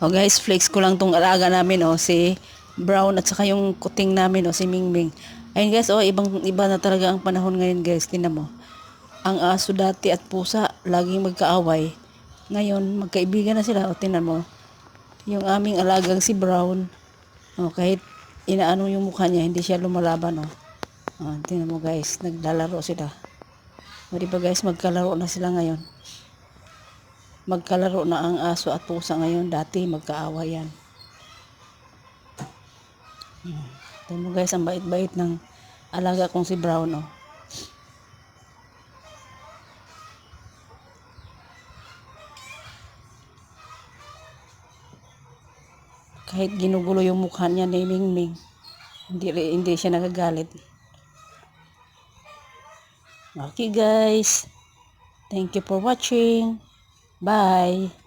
Oh guys, flex ko lang tong alaga namin oh, si Brown at saka yung kuting namin oh, si Mingming. Ayun guys, oh, iba na talaga ang panahon ngayon guys. Tingnan mo. Ang aso dati at pusa, laging magkaaway. Ngayon, magkaibigan na sila. O, tingnan mo. Yung aming alagang si Brown, oh, kahit inaano yung mukha niya, hindi siya lumalaban oh. Oh, tingnan mo guys, naglalaro sila. O, diba guys, magkalaro na sila ngayon. Magkalaro na ang aso at pusa ngayon. Dati magkaaway yan. Tingnan mo guys, ang bait-bait ng alaga kong si Brown oh. Kahit ginugulo yung mukha niya ni Mingming, hindi siya nagagalit. Okay guys, thank you for watching. Bye.